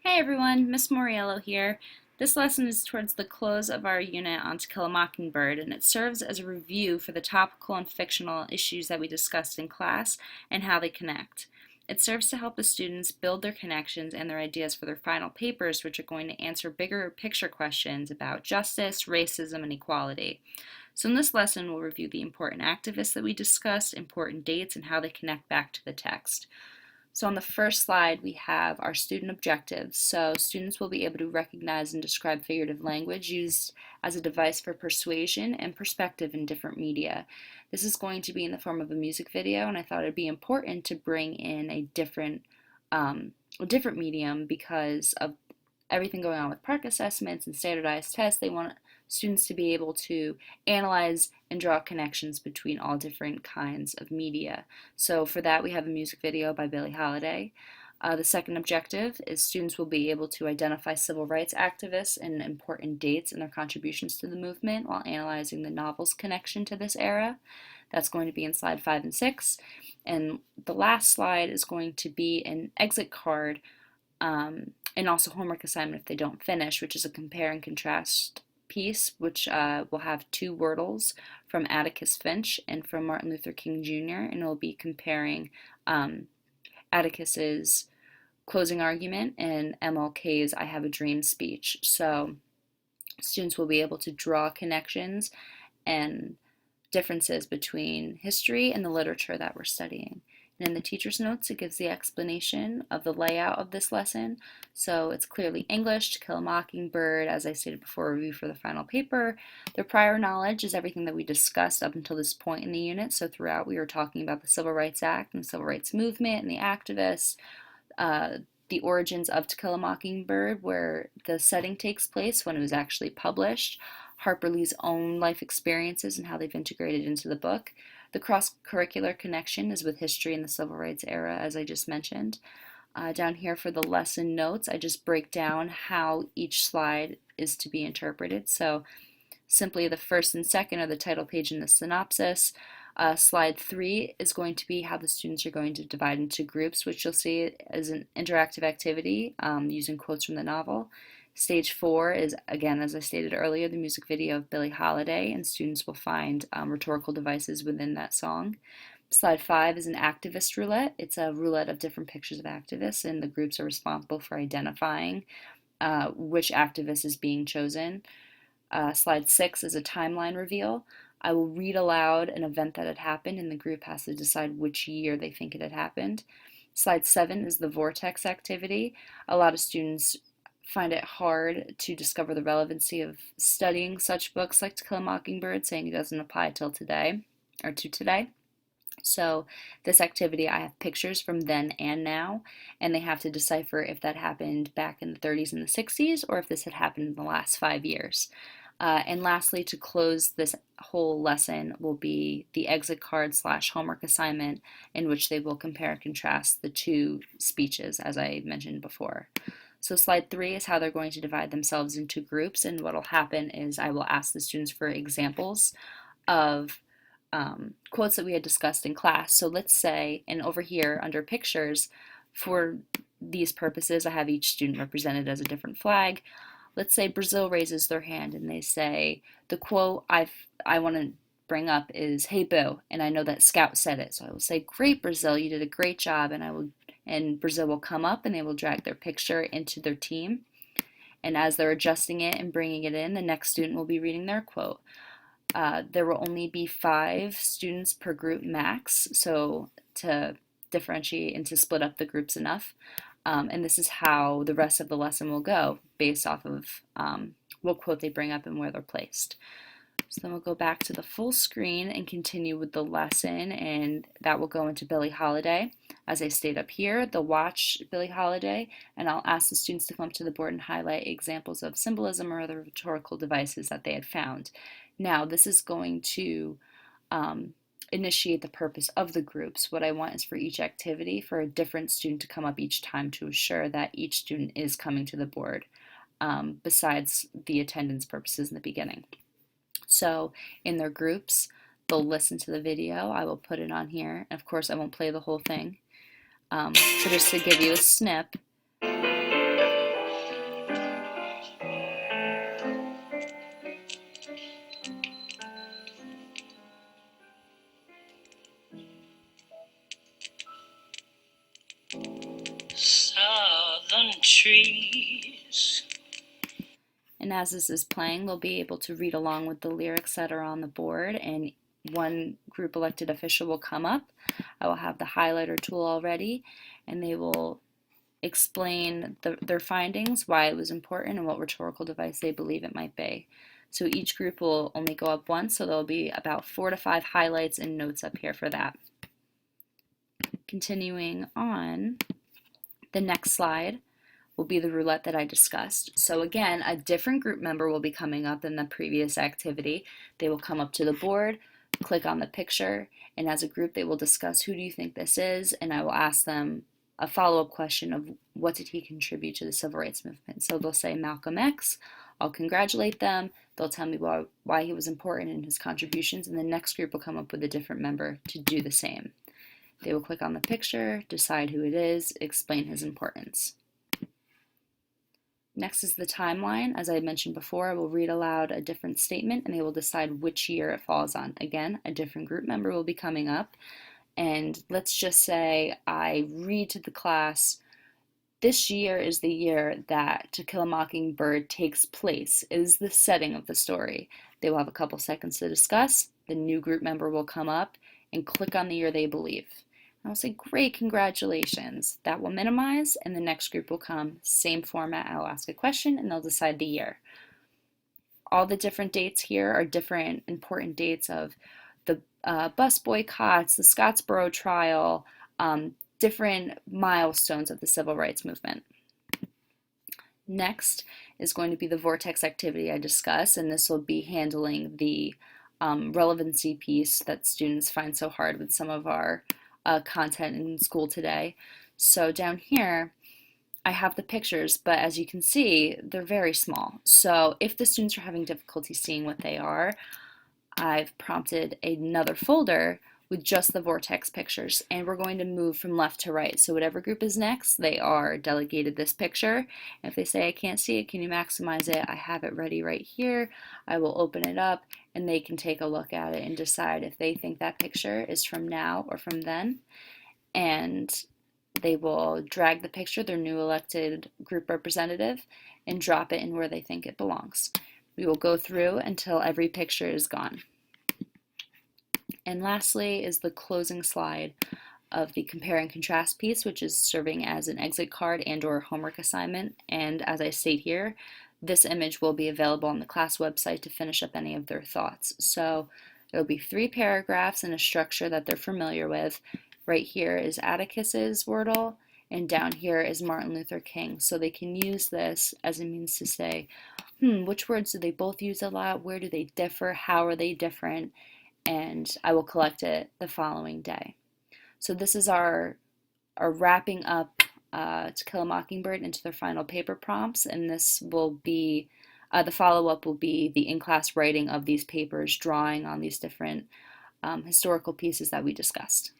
Hey everyone, Miss Moriello here. This lesson is towards the close of our unit on To Kill a Mockingbird, and it serves as a review for the topical and fictional issues that we discussed in class and how they connect. It serves to help the students build their connections and their ideas for their final papers, which are going to answer bigger picture questions about justice, racism, and equality. So in this lesson, we'll review the important activists that we discussed, important dates, and how they connect back to the text. So on the first slide, we have our student objectives. So students will be able to recognize and describe figurative language used as a device for persuasion and perspective in different media. This is going to be in the form of a music video, and I thought it'd be important to bring in a different medium because of everything going on with park assessments and standardized tests. They want students to be able to analyze and draw connections between all different kinds of media. So for that, we have a music video by Billie Holiday. The second objective is students will be able to identify civil rights activists and important dates and their contributions to the movement while analyzing the novel's connection to this era. That's going to be in slide 5 and 6. And the last slide is going to be an exit card and also homework assignment if they don't finish, which is a compare and contrast piece, which will have two wordles from Atticus Finch and from Martin Luther King Jr., and it will be comparing Atticus's closing argument and MLK's I Have a Dream speech. So students will be able to draw connections and differences between history and the literature that we're studying. And in the teacher's notes, it gives the explanation of the layout of this lesson. So it's clearly English, To Kill a Mockingbird, as I stated before, review for the final paper. Their prior knowledge is everything that we discussed up until this point in the unit. So throughout, we were talking about the Civil Rights Act and the Civil Rights Movement and the activists, the origins of To Kill a Mockingbird, where the setting takes place when it was actually published, Harper Lee's own life experiences and how they've integrated into the book. The cross-curricular connection is with history and the civil rights era, as I just mentioned. Down here for the lesson notes, I just break down how each slide is to be interpreted. So simply the first and second are the title page and the synopsis. Slide 3 is going to be how the students are going to divide into groups, which you'll see as an interactive activity using quotes from the novel. Stage 4 is, again, as I stated earlier, the music video of Billie Holiday, and students will find rhetorical devices within that song. Slide 5 is an activist roulette. It's a roulette of different pictures of activists, and the groups are responsible for identifying which activist is being chosen. Slide 6 is a timeline reveal. I will read aloud an event that had happened, and the group has to decide which year they think it had happened. Slide 7 is the vortex activity. A lot of students find it hard to discover the relevancy of studying such books like To Kill a Mockingbird, saying it doesn't apply till today or to today. So this activity, I have pictures from then and now, and they have to decipher if that happened back in the 30s and the 60s or if this had happened in the last 5 years. And lastly, to close this whole lesson will be the exit card / homework assignment, in which they will compare and contrast the two speeches, as I mentioned before. So slide 3 is how they're going to divide themselves into groups, and what will happen is I will ask the students for examples of quotes that we had discussed in class. So let's say, and over here under pictures, for these purposes, I have each student represented as a different flag. Let's say Brazil raises their hand and they say, the quote I want to bring up is, "Hey Boo," and I know that Scout said it. So I will say, "Great Brazil, you did a great job," and Brazil will come up and they will drag their picture into their team. And as they're adjusting it and bringing it in, the next student will be reading their quote. There will only be 5 students per group max, so to differentiate and to split up the groups enough. And this is how the rest of the lesson will go, based off of what quote they bring up and where they're placed. So then we'll go back to the full screen and continue with the lesson, and that will go into Billie Holiday. As I state up here, they'll watch Billie Holiday, and I'll ask the students to come up to the board and highlight examples of symbolism or other rhetorical devices that they had found. Now, this is going to initiate the purpose of the groups. What I want is for each activity for a different student to come up each time to assure that each student is coming to the board, besides the attendance purposes in the beginning. So in their groups, they'll listen to the video. I will put it on here. And of course, I won't play the whole thing. So just to give you a snip, trees. And as this is playing, they'll be able to read along with the lyrics that are on the board, and one group elected official will come up. I will have the highlighter tool already, and they will explain their findings, why it was important, and what rhetorical device they believe it might be. So each group will only go up once, so there'll be about 4 to 5 highlights and notes up here for that. Continuing on, the next slide will be the roulette that I discussed. So again, a different group member will be coming up in the previous activity. They will come up to the board, click on the picture, and as a group they will discuss, who do you think this is? And I will ask them a follow-up question of what did he contribute to the civil rights movement. So they'll say Malcolm X. I'll congratulate them. They'll tell me why he was important in his contributions, and the next group will come up with a different member to do the same. They will click on the picture, decide who it is, explain his importance. Next is the timeline. As I mentioned before, I will read aloud a different statement and they will decide which year it falls on. Again, a different group member will be coming up, and let's just say I read to the class, this year is the year that To Kill a Mockingbird takes place, is the setting of the story. They will have a couple seconds to discuss. The new group member will come up and click on the year they believe. I'll say, great, congratulations. That will minimize, and the next group will come. Same format, I'll ask a question, and they'll decide the year. All the different dates here are different important dates of the bus boycotts, the Scottsboro trial, different milestones of the civil rights movement. Next is going to be the vortex activity I discussed, and this will be handling the relevancy piece that students find so hard with some of our content in school today. So down here, I have the pictures, but as you can see, they're very small. So if the students are having difficulty seeing what they are, I've prompted another folder with just the vortex pictures, and we're going to move from left to right. So whatever group is next, they are delegated this picture. And if they say, I can't see it, can you maximize it? I have it ready right here. I will open it up and they can take a look at it and decide if they think that picture is from now or from then. And they will drag the picture, their new elected group representative, and drop it in where they think it belongs. We will go through until every picture is gone. And lastly is the closing slide of the compare and contrast piece, which is serving as an exit card and or homework assignment. And as I state here, this image will be available on the class website to finish up any of their thoughts. So it'll be 3 paragraphs in a structure that they're familiar with. Right here is Atticus's Wordle, and down here is Martin Luther King. So they can use this as a means to say, which words do they both use a lot? Where do they differ? How are they different? And I will collect it the following day. So this is our wrapping up To Kill a Mockingbird into their final paper prompts, and this will be, the follow-up will be the in-class writing of these papers, drawing on these different historical pieces that we discussed.